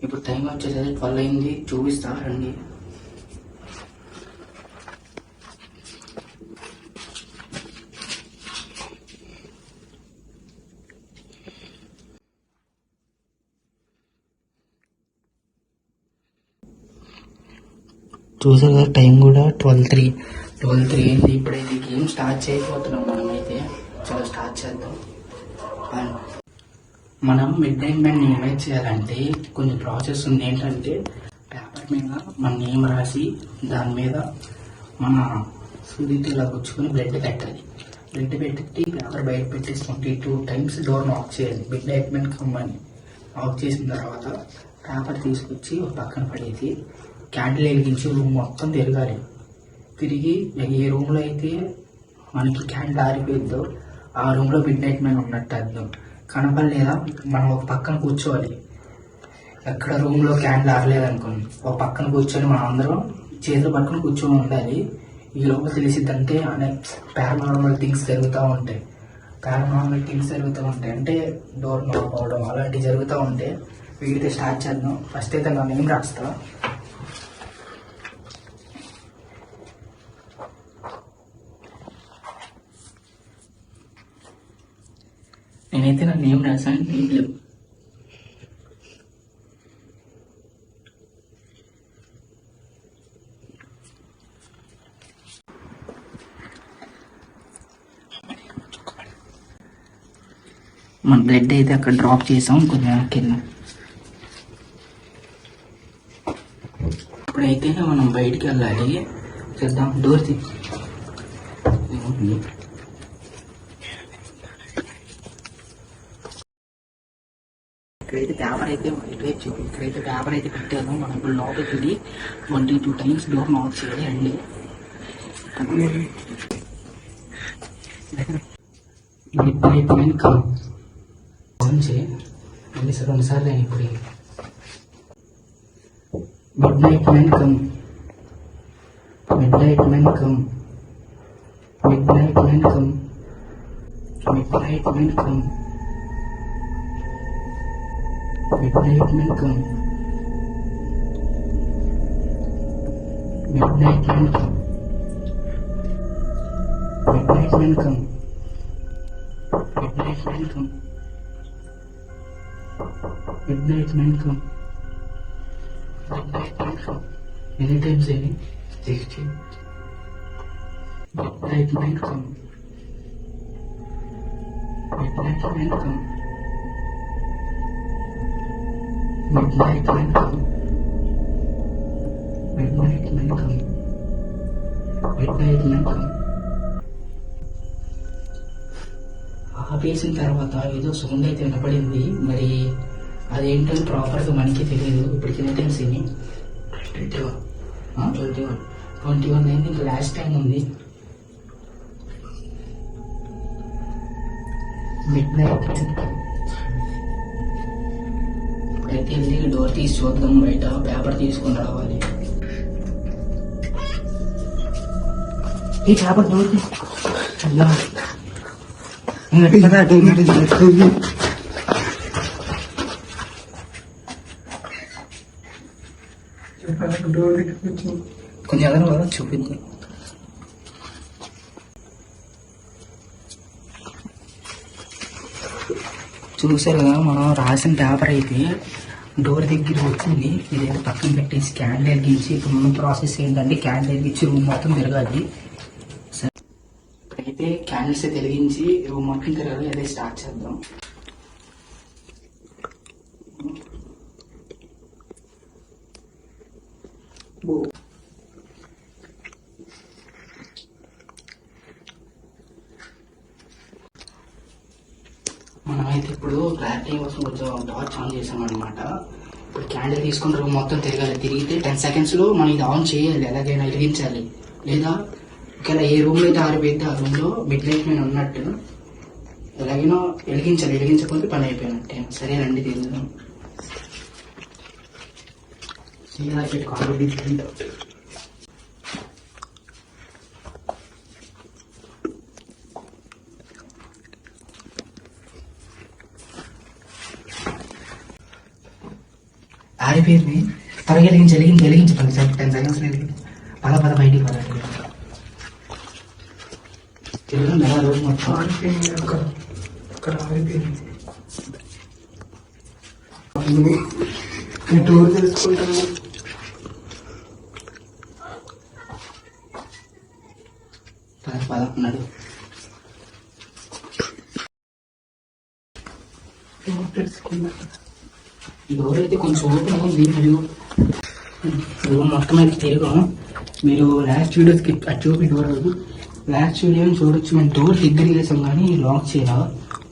ఇప్పుడు టైం వచ్చేసరికి 12 అయింది, చూపిస్తా రండి. చూసారు కదా, టైం కూడా 12:03 అయింది. ఇప్పుడైతే గేమ్ స్టార్ట్ చేయకపోతున్నాం మనమైతే. చాలా స్టార్ట్ చేద్దాం. మనం మిడ్ నైట్ మ్యాన్ ఇన్వైట్ చేయాలంటే కొన్ని ప్రాసెస్ ఉంది. ఏంటంటే పేపర్ మీద మన నేమ్ రాసి దాని మీద మన సూదితో ఇలా గుచ్చుకొని బ్లడ్ పెట్టాలి. బ్లడ్ పెట్టి పేపర్ బయట పెట్టేసి 22 టైమ్స్ డోర్ నాక్ చేయాలి. మిడ్ నైట్ మ్యాన్ కమ్మని ఆఫ్ చేసిన తర్వాత పేపర్ తీసుకొచ్చి ఒక పక్కన పడేసి క్యాండిల్ వెలిగించి రూమ్ మొత్తం తిరగాలి. తిరిగి ఏ రూమ్లో అయితే మనకి క్యాండిల్ ఆరిపోయిందో ఆ రూమ్లో మిడ్ నైట్ మ్యాన్ ఉన్నట్టు అర్థం. కనపడలేదా, మనం ఒక పక్కన కూర్చోవాలి. ఎక్కడ రూమ్లో క్యాండిల్ ఆరలేదనుకోండి, ఒక పక్కన కూర్చొని మనం అందరం చేతులు పట్టుకుని కూర్చొని ఉండాలి. ఈ లోపల తెలిసిద్దంటే పారానార్మల్ థింగ్స్ జరుగుతూ ఉంటాయి. అంటే డోర్ నాక్ అవడం అలాంటివి జరుగుతూ ఉంటాయి. వీటితో స్టార్ట్ చేద్దాం. ఫస్ట్ అయితే నా నేమ్ రాస్తా. నేనైతే నా నేమ్ రాశాను. నేమ్ మన బ్లడ్ అయితే అక్కడ డ్రాప్ చేసాం. కొంచెం వెనక్కి వెళ్ళాం. ఇప్పుడైతే మనం బయటికి వెళ్ళాలి. చేద్దాం. డోర్ ఇక్కడైతే పేపర్ అయితే పెట్టాను. మనం ఇప్పుడు లోపలికి వెళ్ళి 22 టైమ్స్ డోర్ నాక్ చేయాలి. అండి రెండు సార్లు అయినా ఇప్పుడు mid night man come, mid night man come, mid night man come, mid night man come, mid night man come, mid night man come, mid night man come, mid night man come, mid night man come, mid night man come. ఎన్ని times అయినాయి? 60. Mid night man come, mid night man come, mid night man come, mid night man come, mid night man come. ఆపేసిన తర్వాత ఏదో sound అయితే వినపడింది. మరి అదేంటని ప్రాపర్గా మనకి తెలియదు. ఇప్పటికి ఎన్ని టైమ్స్ అయినాయి? 21 అయింది. ఇంకా లాస్ట్ టైం ఉంది. మిడ్ నైట్ ఇప్పుడైతే వెళ్ళి డోర్ తీసి చూద్దాం. బయట పేపర్ తీసుకొని రావాలి. ఈ పేపర్ డోర్ కొంచెం ఎదరు కదా చూపిద్దాం. చూసారు కదా, మనం రాసిన పేపర్ అయితే డోర్ దగ్గర వచ్చింది. ఇదైతే పక్కన పెట్టేసి క్యాండిల్ వెలిగించి ఇప్పుడు మన ప్రాసెస్ ఏంటంటే క్యాండిల్ వెలిగించి రూమ్ మొత్తం తిరగాలి. సరే, ఇప్పుడైతే క్యాండిల్స్ వెలిగించి రూమ్ మొత్తం తిరగాలి. అదే స్టార్ట్ చేద్దాం. మనమైతే ఇప్పుడు క్లారిటీ కోసం కొంచెం టార్చ్ ఆన్ చేసాం అనమాట. ఇప్పుడు క్యాండిల్ తీసుకుని రూమ్ మొత్తం తిరగాలి. తిరిగితే 10 సెకండ్స్లో మనం ఇది ఆన్ చేయాలి. ఎలాగైనా వెలిగించాలి. లేదా ఒకవేళ ఏ రూమ్లో అయితే ఆరిపోయితే ఆ రూమ్లో మిడ్ నైట్ మ్యాన్ ఉన్నట్టు ఎలాగైనా వెలిగించాలి. వెలిగించకపోతే పని అయిపోయినట్టే. సరే రండి తిరుగుదాం. ఆరిపోయింది. త్వరగా వెలిగించి 10 సెకండ్స్ లేదు. పద బయటికి పద. తిరుగుతుంది ఎలా రోజు మొత్తం ఆరిపోయింది అక్కడ ఆరిపోయింది. డోర్ తెలుసుకుంటాను. పద అన్నాడు. డోర్ తెలుసుకున్నాను. డోర్ అయితే కొంచెం ఓపెన్ ఉంది. మీరు మొత్తం అయితే తిరగం. మీరు లాస్ట్ వీడియోస్కి అది చూపి డోర్ లాస్ట్ వీడియో చూడొచ్చు. మేము డోర్ దగ్గర వేసాం కానీ లాక్ చేయాల.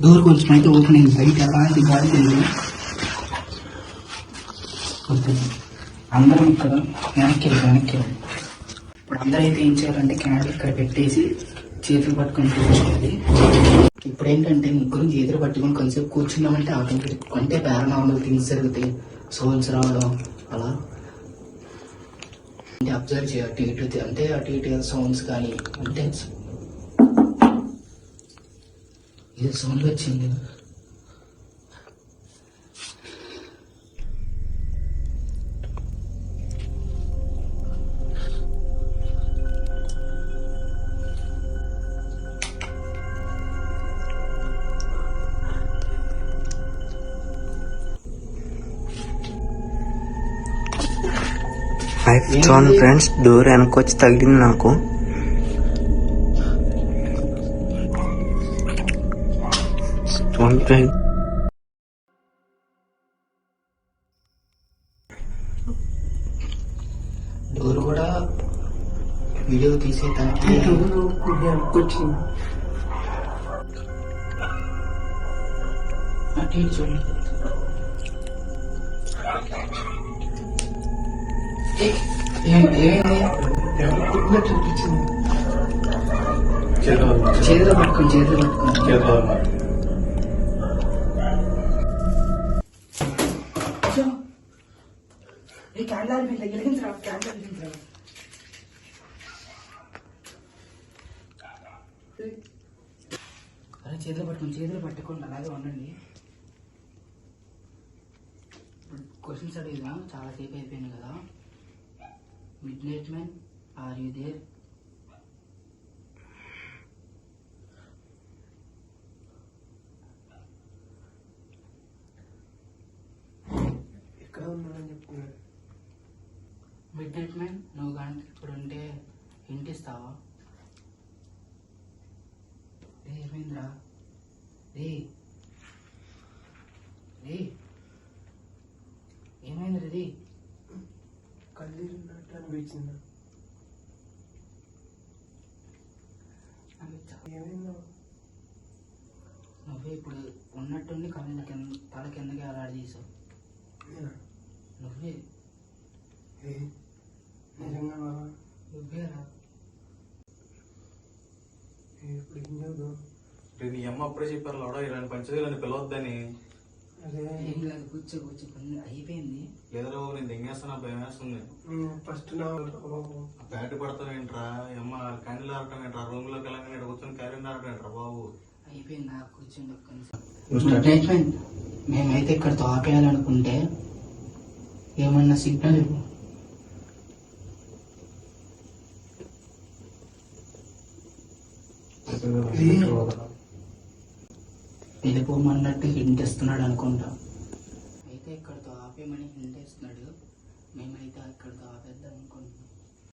డోర్ కొంచెం అయితే ఓపెన్ అయింది. బయట ఎలాంటి గాలి తెలియదు. అందరం ఇక్కడ వెనక్కి ఇప్పుడు అందరూ అయితే ఏం చేయాలంటే క్యాండిల్ ఇక్కడ పెట్టేసి చేతులు పట్టుకొని కూర్చోవాలి. ఇప్పుడు ఏంటంటే ముగ్గురు చేతులు పట్టుకొని కొంచెంసేపు కూర్చున్నామంటే ఆటోమేటిక్ అంటే పారానార్మల్ థింగ్స్ జరుగుతాయి. సోల్స్ రావడం అలా అంటే అబ్జర్వ్ చేయాలి. అటు ఇటు సౌండ్స్ కానీ అంటే ఇది సౌండ్ వచ్చింది. చూడండి ఫ్రెండ్స్, డోర్ వెనకొచ్చి తగిలింది నాకు. చూడండి ఫ్రెండ్స్, డోర్ కూడా వీడియో తీసే తనకి వెనకొచ్చింది. అటు ఇటు చూడండి. ఏమైంది? కుట్టినట్టు అనిపించింది. చేతిలో పట్టుకోండి. క్యాండిల్ వెలిగించరా. అరే చేతులు పట్టుకోండి అలాగే ఉండండి. క్వశ్చన్స్ అడిగిదా చాలా సేపు అయిపోయింది కదా. Midnight man, are you there? ఎక్కడ ఉన్నానని చెప్తున్నాడు. మిడ్నైట్ మ్యాన్, నువ్వు కానీ ఇప్పుడు ఉంటే ఇంటిస్తావా? ఏమైందిరా? ఏమైంది రే? కళ్ళిరినట్టు అనిపించింది. ఏమైందో నువ్వే ఇప్పుడు ఉన్నట్టుండి తల కిందకి అలాడదీసావు. నువ్వే నిజంగా నువ్వేరా? ఇప్పుడు ఏం చదువు? నీ అమ్మ అప్పుడే చెప్పారు లోడ ఇలాంటి పంచదీలని పిలవద్దని. అదే ఏం కాదు, కూర్చో పని అయిపోయింది. లేదో నేను దెంగేస్తున్నా, భయం వేస్తుంది. ఫస్ట్ నా బ్యాట్ పడతావేంట్రా అమ్మ? క్యాండిల్ ఆడటం ఏంట్రా? రూమ్ లోకి వెళ్ళగానే ఇక్కడ కూర్చొని క్యారెండ్ ఆడటం ఏంట్రా బాబు? అయిపోయింది. నాకు కూర్చోండి ఒక్క నిమిషం. మేమైతే ఇక్కడతో ఆపేయాలనుకుంటే ఏమన్నా సిగ్నల్ ఇవ్వు. వెళ్ళిపోమన్నట్టు హింట్ ఇస్తున్నాడు అనుకుంటా. అయితే ఇక్కడతో ఆపేయమని హింట్ ఇస్తున్నాడు. మేమైతే అక్కడితో ఆపేద్దాం.